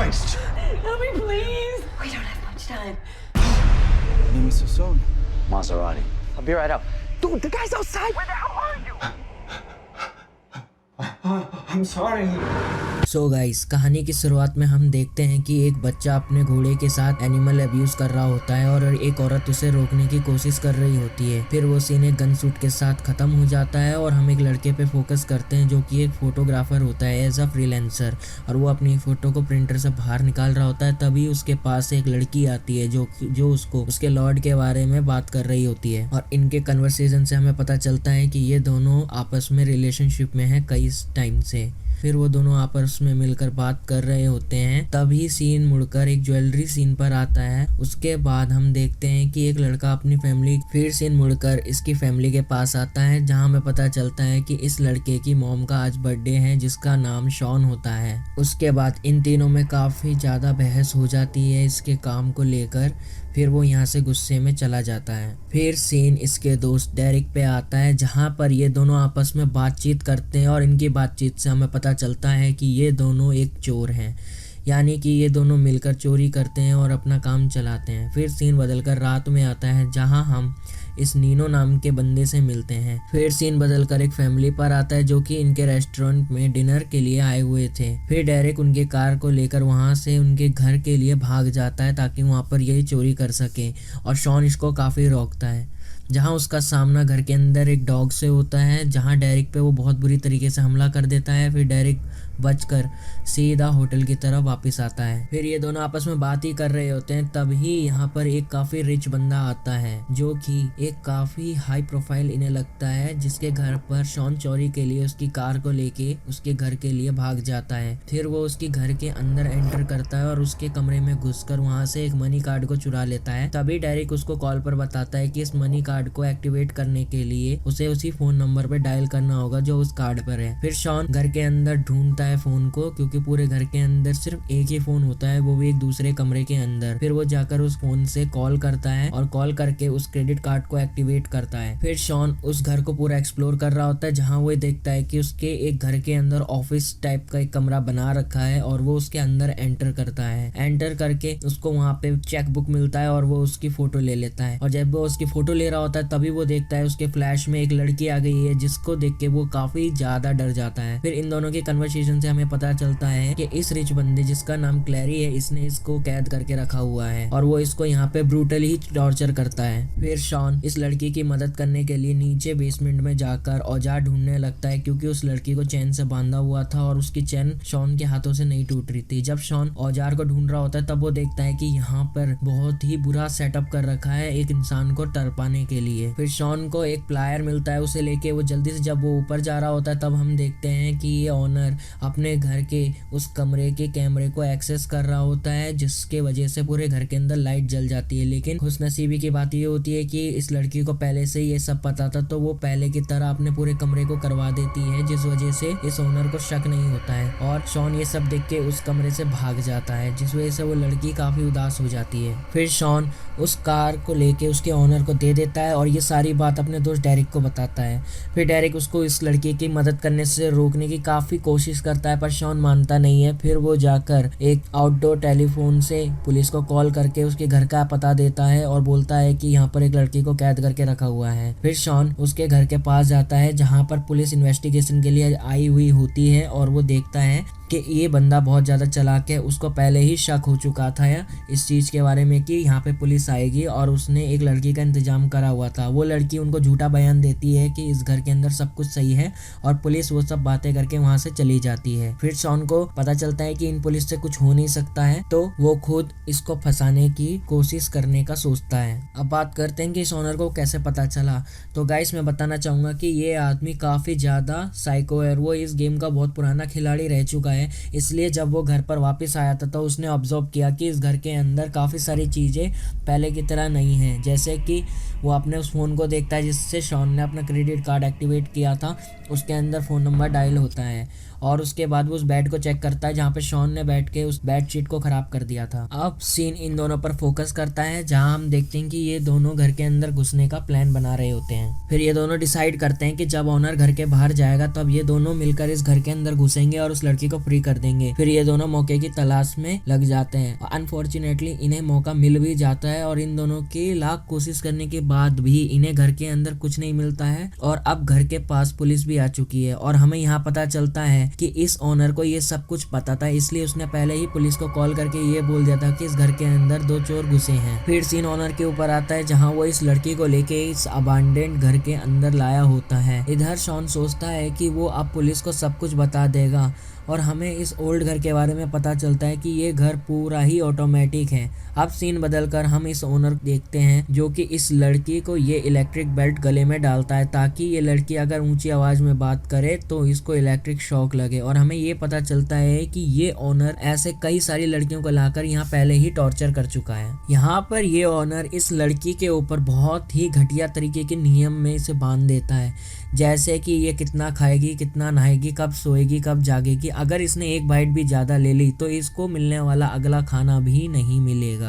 Christ! Help me, please. We don't have much time. Name is Sasson. Maserati. I'll be right up. Dude, the guy's outside. Where the hell are you? I'm sorry. So guys, कहानी की शुरुआत में हम देखते हैं कि एक बच्चा अपने घोड़े के साथ एनिमल अब्यूज कर रहा होता है और एक औरत उसे रोकने की कोशिश कर रही होती है। फिर वो सीन एक गन शूट के साथ खत्म हो जाता है और हम एक लड़के पे फोकस करते हैं जो कि एक फोटोग्राफर होता है एज अ फ्रीलांसर, और वो अपनी फोटो को प्रिंटर से बाहर निकाल रहा होता है। तभी उसके पास एक लड़की आती है जो उसको उसके लॉर्ड के बारे में बात कर रही होती है, और इनके कन्वर्सेशन से हमें पता चलता है कि ये दोनों आपस में रिलेशनशिप में है कई टाइम से। फिर वो दोनों आपस में मिलकर बात कर रहे होते हैं। तभी सीन मुड़कर एक ज्वेलरी सीन पर आता है। उसके बाद हम देखते हैं कि एक लड़का अपनी फैमिली, फिर सीन मुड़कर इसकी फैमिली के पास आता है, जहां हमें पता चलता है कि इस लड़के की मॉम का आज बर्थडे है जिसका नाम शॉन होता है। उसके बाद इन तीनों में काफी ज्यादा बहस हो जाती है इसके काम को लेकर। फिर वो यहाँ से गुस्से में चला जाता है। फिर सीन इसके दोस्त डेरिक पे आता है, जहाँ पर ये दोनों आपस में बातचीत करते हैं और इनकी बातचीत से हमें पता चलता है कि ये दोनों एक चोर हैं, यानी कि ये दोनों मिलकर चोरी करते हैं और अपना काम चलाते हैं। फिर सीन बदलकर रात में आता है, जहां हम इस नीनो नाम के बंदे से मिलते हैं। फिर सीन बदलकर एक फैमिली पर आता है जो कि इनके रेस्टोरेंट में डिनर के लिए आए हुए थे। फिर डेरिक उनके कार को लेकर वहां से उनके घर के लिए भाग जाता है ताकि वहां पर यही चोरी कर सके, और शॉन इसको काफी रोकता है। जहां उसका सामना घर के अंदर एक डॉग से होता है, जहां डेरिक पे वो बहुत बुरी तरीके से हमला कर देता है। फिर डेरिक बचकर सीधा होटल की तरफ वापस आता है। फिर ये दोनों आपस में बात ही कर रहे होते हैं। तभी यहाँ पर एक काफी रिच बंदा आता है जो कि एक काफी हाई प्रोफाइल इन्हें लगता है, जिसके घर पर शॉन चोरी के लिए उसकी कार को लेके उसके घर के लिए भाग जाता है। फिर वो उसकी घर के अंदर एंटर करता है और उसके कमरे में घुसकर वहाँ से एक मनी कार्ड को चुरा लेता है। तभी डेरिक उसको कॉल पर बताता है कि इस मनी कार्ड को एक्टिवेट करने के लिए उसे उसी फोन नंबर पे डायल करना होगा जो उस कार्ड पर है। फिर शॉन घर के अंदर ढूंढता है फोन को, क्योंकि पूरे घर के अंदर सिर्फ एक ही फोन होता है, वो भी एक दूसरे कमरे के अंदर। फिर वो जाकर उस फोन से कॉल करता है और कॉल करके उस क्रेडिट कार्ड को एक्टिवेट करता है। फिर शॉन उस घर को पूरा एक्सप्लोर कर रहा होता है, जहाँ वो देखता है कि उसके एक घर के अंदर ऑफिस टाइप का एक कमरा बना रखा है, और वो उसके अंदर एंटर करता है। एंटर करके उसको वहाँ पे चेक बुक मिलता है और वो उसकी फोटो ले लेता है। और जब वो उसकी फोटो ले रहा होता है तभी वो देखता है उसके फ्लैश में एक लड़की आ गई है, जिसको देख के वो काफी ज्यादा डर जाता है। फिर इन दोनों की कन्वर्सेशन से हमें पता चलता है कि इस रिच बंदे जिसका नाम क्लैरी है, इसने इसको कैद करके रखा हुआ है और वो इसको यहाँ पे ब्रूटली टॉर्चर करता है। फिर शॉन इस लड़की की मदद करने के लिए नीचे बेसमेंट में जाकर औजार ढूंढने लगता है, क्योंकि उस लड़की को चैन से बांधा हुआ था और उसकी चैन शॉन के हाथों से नहीं टूट रही थी। जब शॉन औजार को ढूंढ रहा होता है तब वो देखता है कि यहाँ पर बहुत ही बुरा सेटअप कर रखा है एक इंसान को टरपाने के लिए। फिर शॉन को एक प्लायर मिलता है, उसे लेके वो जल्दी से जब वो ऊपर जा रहा होता है तब हम देखते हैं कि ये ऑनर अपने घर के उस कमरे के कैमरे को एक्सेस कर रहा होता है, जिसके वजह से पूरे घर के अंदर लाइट जल जाती है। लेकिन खुशनसीबी की बात ये होती है कि इस लड़की को पहले से ये सब पता था, तो वो पहले की तरह अपने पूरे कमरे को करवा देती है, जिस वजह से इस ओनर को शक नहीं होता है और शॉन ये सब देख के उस कमरे से भाग जाता है, जिस वजह से वो लड़की काफी उदास हो जाती है। फिर शॉन उस कार को लेके उसके ओनर को दे देता है और ये सारी बात अपने दोस्त डेरिक को बताता है। फिर डेरिक उसको इस लड़की की मदद करने से रोकने की काफी कोशिश करता है, पर शॉन मानता नहीं है। फिर वो जाकर एक आउटडोर टेलीफोन से पुलिस को कॉल करके उसके घर का पता देता है और बोलता है कि यहाँ पर एक लड़की को कैद करके रखा हुआ है। फिर शॉन उसके घर के पास जाता है, जहाँ पर पुलिस इन्वेस्टिगेशन के लिए आई हुई होती है, और वो देखता है कि ये बंदा बहुत ज़्यादा चालाक है। उसको पहले ही शक हो चुका था इस चीज़ के बारे में कि यहाँ पे पुलिस आएगी, और उसने एक लड़की का इंतजाम करा हुआ था। वो लड़की उनको झूठा बयान देती है कि इस घर के अंदर सब कुछ सही है, और पुलिस वो सब बातें करके वहाँ से चली जाती है। फिर शॉन को पता चलता है कि इन पुलिस से कुछ हो नहीं सकता है, तो वो खुद इसको फंसाने की कोशिश करने का सोचता है। अब बात करते हैं कि इस ओनर को कैसे पता चला। तो गाइस, मैं बताना चाहूँगा कि ये आदमी काफ़ी ज़्यादा साइको है। वो इस गेम का बहुत पुराना खिलाड़ी रह चुका है, इसलिए जब वो घर पर वापस आया था तो उसने ऑब्जर्व किया कि इस घर के अंदर काफ़ी सारी चीज़ें पहले की तरह नहीं हैं। जैसे कि वो अपने उस फ़ोन को देखता है जिससे शॉन ने अपना क्रेडिट कार्ड एक्टिवेट किया था, उसके अंदर फ़ोन नंबर डायल होता है, और उसके बाद वो उस बेड को चेक करता है जहाँ पे शॉन ने बैठ के उस बेडशीट को खराब कर दिया था। अब सीन इन दोनों पर फोकस करता है जहाँ हम देखते हैं कि ये दोनों घर के अंदर घुसने का प्लान बना रहे होते हैं। फिर ये दोनों डिसाइड करते हैं कि जब ऑनर घर के बाहर जाएगा तब ये दोनों मिलकर इस घर के अंदर घुसेंगे और उस लड़की को फ्री कर देंगे। फिर ये दोनों मौके की तलाश में लग जाते हैं। अनफॉर्चुनेटली इन्हें मौका मिल भी जाता है और इन दोनों की लाख कोशिश करने के बाद भी इन्हें घर के अंदर कुछ नहीं मिलता है और अब घर के पास पुलिस भी आ चुकी है और हमें यहाँ पता चलता है कि इस ओनर को ये सब कुछ पता था, इसलिए उसने पहले ही पुलिस को कॉल करके ये बोल दिया था कि इस घर के अंदर 2 चोर घुसे हैं। फिर सीन ओनर के ऊपर आता है जहाँ वो इस लड़की को लेके इस अबांडेंट घर के अंदर लाया होता है। इधर शॉन सोचता है कि वो अब पुलिस को सब कुछ बता देगा और हमें इस ओल्ड घर के बारे में पता चलता है कि ये घर पूरा ही ऑटोमेटिक है। अब सीन बदलकर हम इस ओनर देखते हैं जो कि इस लड़की को ये इलेक्ट्रिक बेल्ट गले में डालता है ताकि ये लड़की अगर ऊंची आवाज में बात करे तो इसको इलेक्ट्रिक शॉक लगे। और हमें ये पता चलता है कि ये ओनर ऐसे कई सारी लड़कियों को लाकर यहाँ पहले ही टॉर्चर कर चुका है। यहाँ पर ये ओनर इस लड़की के ऊपर बहुत ही घटिया तरीके के नियम में इसे बांध देता है, जैसे कि ये कितना खाएगी, कितना नहाएगी, कब सोएगी, कब जागेगी। अगर इसने एक बाइट भी ज़्यादा ले ली तो इसको मिलने वाला अगला खाना भी नहीं मिलेगा।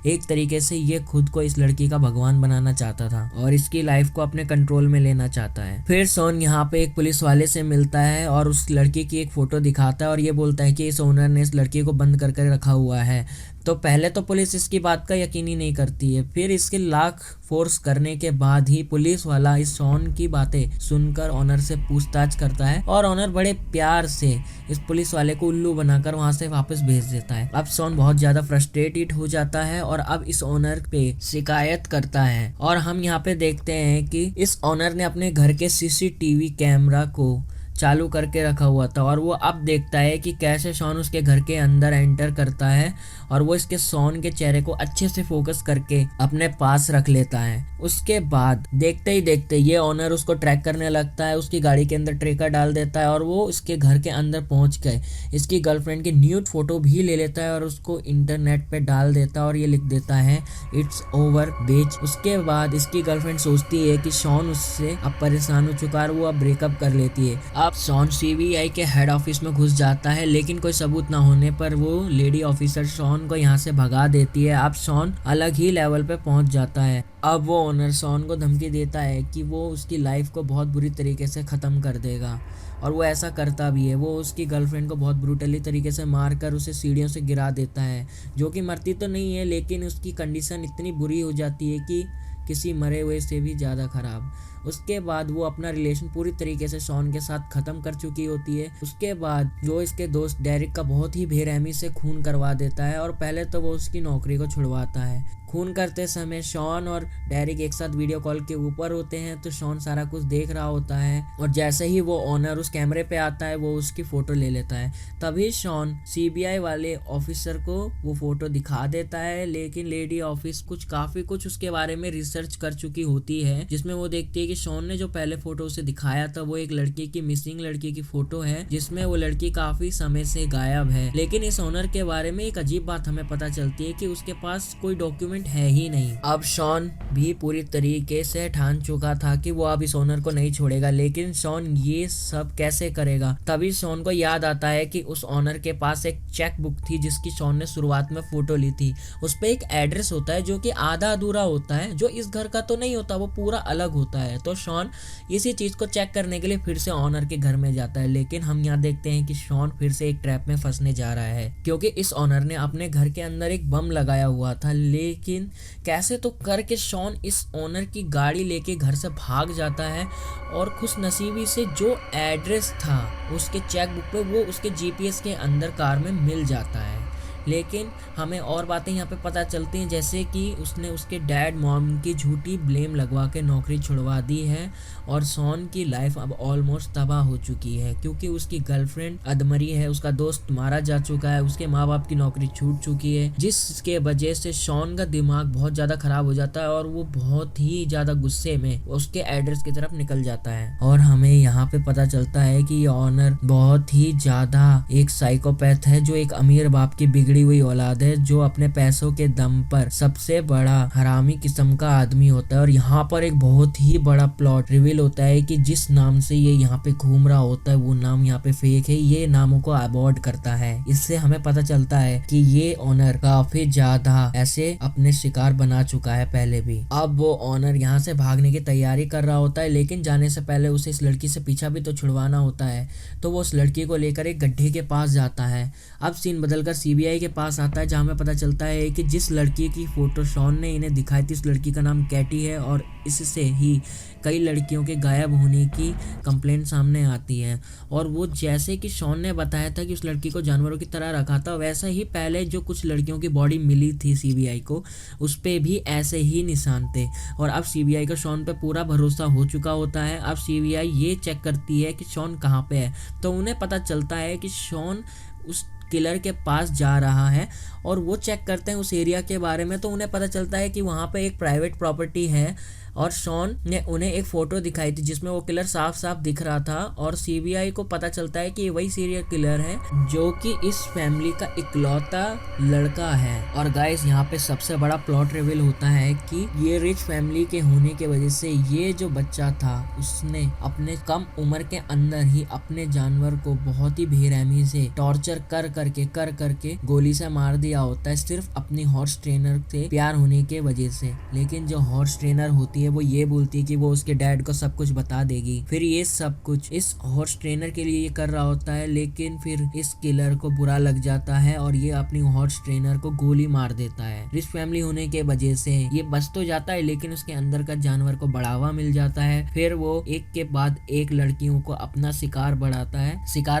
एक तरीके से ये खुद को इस लड़की का भगवान बनाना चाहता था और इसकी लाइफ को अपने कंट्रोल में लेना चाहता है। फिर सोन यहाँ पे एक पुलिस वाले से मिलता है और उस लड़की की एक फोटो दिखाता है और ये बोलता है कि इस ओनर ने इस लड़की को बंद करके रखा हुआ है। तो पहले तो पुलिस इसकी बात का यकीन ही नहीं करती है, फिर इसके लाख फोर्स करने के बाद ही पुलिस वाला इस शॉन की बातें सुनकर ऑनर से पूछताछ करता है और ऑनर बड़े प्यार से इस पुलिस वाले को उल्लू बनाकर वहां से वापस भेज देता है। अब शॉन बहुत ज्यादा फ्रस्ट्रेटेड हो जाता है और अब इस ऑनर पे शिकायत करता है और हम यहाँ पे देखते हैं कि इस ऑनर ने अपने घर के सीसीटीवी कैमरा को चालू करके रखा हुआ था और वो अब देखता है कि कैसे शॉन उसके घर के अंदर एंटर करता है और वो इसके शॉन के चेहरे को अच्छे से फोकस करके अपने पास रख लेता है। उसके बाद देखते ही देखते ये ऑनर उसको ट्रैक करने लगता है, उसकी गाड़ी के अंदर ट्रेकर डाल देता है और वो इसके घर के अंदर पहुंच गए इसकी गर्लफ्रेंड की न्यूड फोटो भी ले लेता है और उसको इंटरनेट पे डाल देता है और ये लिख देता है इट्स ओवर बिच। उसके बाद इसकी गर्लफ्रेंड सोचती है कि शॉन उससे अब परेशान हो चुका है, वो अब ब्रेकअप कर लेती है। अब शॉन सीबीआई के हेड ऑफिस में घुस जाता है लेकिन कोई सबूत ना होने पर वो लेडी ऑफिसर शॉन को यहाँ से भगा देती है। अब शॉन अलग ही लेवल पे पहुंच जाता है। अब वो ओनर शॉन को धमकी देता है कि वो उसकी लाइफ को बहुत बुरी तरीके से ख़त्म कर देगा और वो ऐसा करता भी है। वो उसकी गर्लफ्रेंड को बहुत ब्रूटली तरीके से मारकर उसे सीढ़ियों से गिरा देता है, जो कि मरती तो नहीं है लेकिन उसकी कंडीशन इतनी बुरी हो जाती है कि किसी मरे हुए से भी ज़्यादा ख़राब। उसके बाद वो अपना रिलेशन पूरी तरीके से शॉन के साथ ख़त्म कर चुकी होती है। उसके बाद वो इसके दोस्त डेरिक का बहुत ही बेरहमी से खून करवा देता है और पहले तो वो उसकी नौकरी को छुड़वाता है। खून करते समय शॉन और डेरिक एक साथ वीडियो कॉल के ऊपर होते हैं तो शॉन सारा कुछ देख रहा होता है और जैसे ही वो ऑनर उस कैमरे पे आता है वो उसकी फ़ोटो ले लेता है। तभी शॉन सीबीआई वाले ऑफिसर को वो फ़ोटो दिखा देता है लेकिन लेडी ऑफिस काफ़ी कुछ उसके बारे में रिसर्च कर चुकी होती है, जिसमें वो देखती है कि शॉन ने जो पहले फोटो उसे दिखाया था वो एक लड़की की मिसिंग लड़की की फोटो है जिसमें वो लड़की काफ़ी समय से गायब है। लेकिन इस ऑनर के बारे में एक अजीब बात हमें पता चलती है कि उसके पास कोई डॉक्यूमेंट है ही नहीं। अब शॉन भी पूरी तरीके से ठान चुका था कि वो अब इस ओनर को नहीं छोड़ेगा, लेकिन शॉन ये सब कैसे करेगा। तभी शॉन को याद आता है कि उस ओनर के पास एक चेक बुक थी जिसकी शॉन ने शुरुआत में फोटो ली थी। उस पे एक एड्रेस होता है जो कि आधा अधूरा होता है, जो इस घर का तो नहीं होता, वो पूरा अलग होता है। तो शॉन इसी चीज को चेक करने के लिए फिर से ओनर के घर में जाता है, लेकिन हम यहाँ देखते हैं कि शॉन फिर से एक ट्रैप में फंसने जा रहा है क्योंकि इस ओनर ने अपने घर के अंदर एक बम लगाया हुआ था। लेकिन कैसे तो करके शॉन इस ओनर की गाड़ी लेके घर से भाग जाता है और खुशनसीबी से जो एड्रेस था उसके चेक बुक पे वो उसके जीपीएस के अंदर कार में मिल जाता है। लेकिन हमें और बातें यहाँ पे पता चलती हैं, जैसे कि उसने उसके डैड मॉम की झूठी ब्लेम लगवा के नौकरी छुड़वा दी है और शॉन की लाइफ अब ऑलमोस्ट तबाह हो चुकी है क्योंकि उसकी गर्लफ्रेंड अधमरी है, उसका दोस्त मारा जा चुका है, उसके माँ बाप की नौकरी छूट चुकी है, जिसके वजह से शॉन का दिमाग बहुत ज़्यादा खराब हो जाता है और वो बहुत ही ज़्यादा गुस्से में उसके एड्रेस की तरफ निकल जाता है। और हमें यहाँ पे पता चलता है कि ये ऑनर बहुत ही ज़्यादा एक साइकोपैथ है जो एक अमीर बाप की बिगड़ी बिगड़ी हुई औलाद है जो अपने पैसों के दम पर सबसे बड़ा हरामी किस्म का आदमी होता है। और यहाँ पर एक बहुत ही बड़ा प्लॉट रिवील होता है कि जिस नाम से ये यहाँ पे घूम रहा होता है वो नाम यहाँ पे फेक है। ये नामों को अवॉइड करता है। इससे हमें पता चलता है कि ये ओनर काफी ज्यादा ऐसे अपने शिकार बना चुका है पहले भी। अब वो ओनर यहाँ से भागने की तैयारी कर रहा होता है, लेकिन जाने से पहले उसे इस लड़की से पीछा भी तो छुड़वाना होता है। तो वो उस लड़की को लेकर एक गड्ढे के पास जाता है। अब सीन बदलकर सीबीआई के पास आता है, जहाँ हमें पता चलता है कि जिस लड़की की फोटो शॉन ने इन्हें दिखाई थी उस लड़की का नाम कैटी है और इससे ही कई लड़कियों के गायब होने की कंप्लेंट सामने आती है। और वो जैसे कि शॉन ने बताया था कि उस लड़की को जानवरों की तरह रखा था, वैसा ही पहले जो कुछ लड़कियों की बॉडी मिली थी सीबीआई को उस पे भी ऐसे ही निशान थे। और अब सीबीआई का शॉन पे पूरा भरोसा हो चुका होता है। अब सीबीआई ये चेक करती है कि शॉन कहाँ पे है, तो उन्हें पता चलता है कि शॉन उस किलर के पास जा रहा है। और वो चेक करते हैं उस एरिया के बारे में, तो उन्हें पता चलता है कि वहाँ पे एक प्राइवेट प्रॉपर्टी है और शॉन ने उन्हें एक फोटो दिखाई थी जिसमें वो किलर साफ साफ दिख रहा था। और सीबीआई को पता चलता है कि ये वही सीरियल किलर है जो कि इस फैमिली का इकलौता लड़का है। और गाइस यहाँ पे सबसे बड़ा प्लॉट रिवील होता है कि ये रिच फैमिली के होने की वजह से ये जो बच्चा था उसने अपने कम उम्र के अंदर ही अपने जानवर को बहुत ही बेरहमी से टॉर्चर कर करके गोली से मार दिया होता है, सिर्फ अपनी हॉर्स ट्रेनर से प्यार होने के वजह से। लेकिन जो हॉर्स ट्रेनर होती है वो ये बोलती है कि वो उसके डैड को सब कुछ बता देगी। फिर ये सब कुछ इस हॉर्स ट्रेनर के लिए ये कर रहा होता है, लेकिन फिर इस किलर को बुरा लग जाता है और ये अपनी हॉर्स ट्रेनर को गोली मार देता है। रिच फैमिली होने के वजह से ये बच तो जाता है, लेकिन उसके अंदर का जानवर को बढ़ावा मिल जाता है। फिर वो एक के बाद एक लड़कियों को अपना शिकार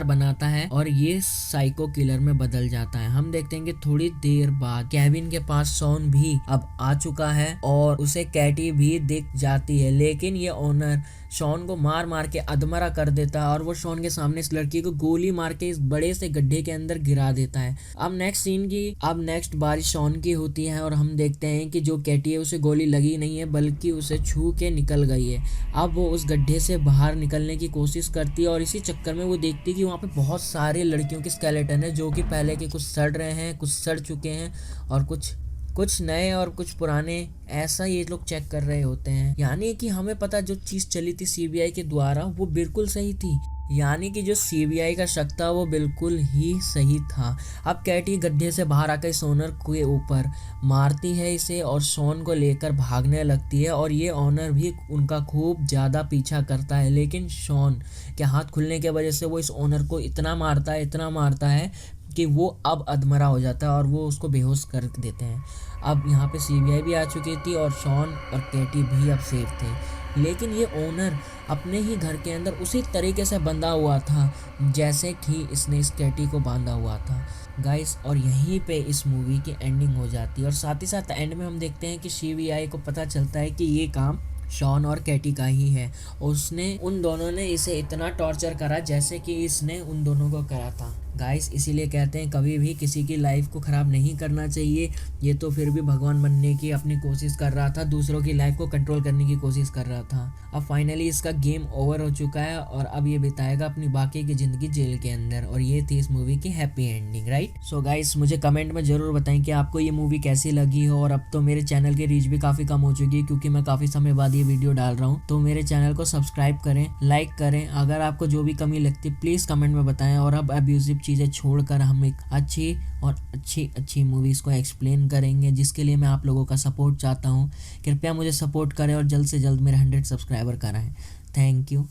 बनाता है और ये साइको किलर में बदल जाता है। हम देखते हैं कि थोड़ी देर बाद केविन के पास शॉन भी अब आ चुका है और उसे कैटी भी दिख जाती है, लेकिन ये ओनर शॉन को मार के अधमरा कर देता है और वो शॉन के सामने इस लड़की को गोली मार के इस बड़े से गड्ढे के अंदर गिरा देता है। अब नेक्स्ट बारी शॉन की होती है और हम देखते हैं कि जो कैटी है उसे गोली लगी नहीं है बल्कि उसे छू के निकल गई है। अब वो उस गड्ढे से बाहर निकलने की कोशिश करती है और इसी चक्कर में वो देखती है कि वहाँ पे बहुत सारे लड़कियों के स्केलेटन है जो कि पहले के कुछ सड़ रहे हैं, कुछ सड़ चुके हैं और कुछ नए और कुछ पुराने, ऐसा ये लोग चेक कर रहे होते हैं। यानी कि हमें पता जो चीज़ चली थी सीबीआई के द्वारा वो बिल्कुल सही थी। यानी कि जो सीबीआई का शक था वो बिल्कुल ही सही था। अब कैटी गड्ढे से बाहर आकर इस ओनर के ऊपर मारती है इसे और शॉन को लेकर भागने लगती है और ये ओनर भी उनका खूब ज़्यादा पीछा करता है। लेकिन शॉन के हाथ खुलने की वजह से वो इस ओनर को इतना मारता है कि वो अब अधमरा हो जाता है और वो उसको बेहोश कर देते हैं। अब यहाँ पे सीबीआई भी आ चुकी थी और शॉन और कैटी भी अब सेफ थे, लेकिन ये ओनर अपने ही घर के अंदर उसी तरीके से बंधा हुआ था जैसे कि इसने इस कैटी को बांधा हुआ था गाइस। और यहीं पे इस मूवी की एंडिंग हो जाती है और साथ ही साथ एंड में हम देखते हैं कि सीबीआई को पता चलता है कि ये काम शॉन और कैटी का ही है। उन दोनों ने इसे इतना टॉर्चर करा जैसे कि इसने उन दोनों को करा था गाइस। इसीलिए कहते हैं कभी भी किसी की लाइफ को ख़राब नहीं करना चाहिए। ये तो फिर भी भगवान बनने की अपनी कोशिश कर रहा था, दूसरों की लाइफ को कंट्रोल करने की कोशिश कर रहा था। अब फाइनली इसका गेम ओवर हो चुका है और अब ये बिताएगा अपनी बाकी की ज़िंदगी जेल के अंदर। और ये थी इस मूवी की happy ending, right. So guys मुझे कमेंट में ज़रूर बताएं कि आपको ये मूवी कैसी लगी हो। और अब तो मेरे चैनल की रीच भी काफ़ी कम हो चुकी है क्योंकि मैं काफ़ी समय बाद ये वीडियो डाल रहा हूँ। तो मेरे चैनल को सब्सक्राइब करें, लाइक करें। अगर आपको जो भी कमी लगती है प्लीज़ कमेंट में बताएं। और अब अब्यूसिव चीज़ें छोड़कर हम एक अच्छी मूवीज़ को एक्सप्लेन करेंगे, जिसके लिए मैं आप लोगों का सपोर्ट चाहता हूँ। कृपया मुझे सपोर्ट करें और जल्द से जल्द मेरे 100 सब्सक्राइबर कराएं। Thank you.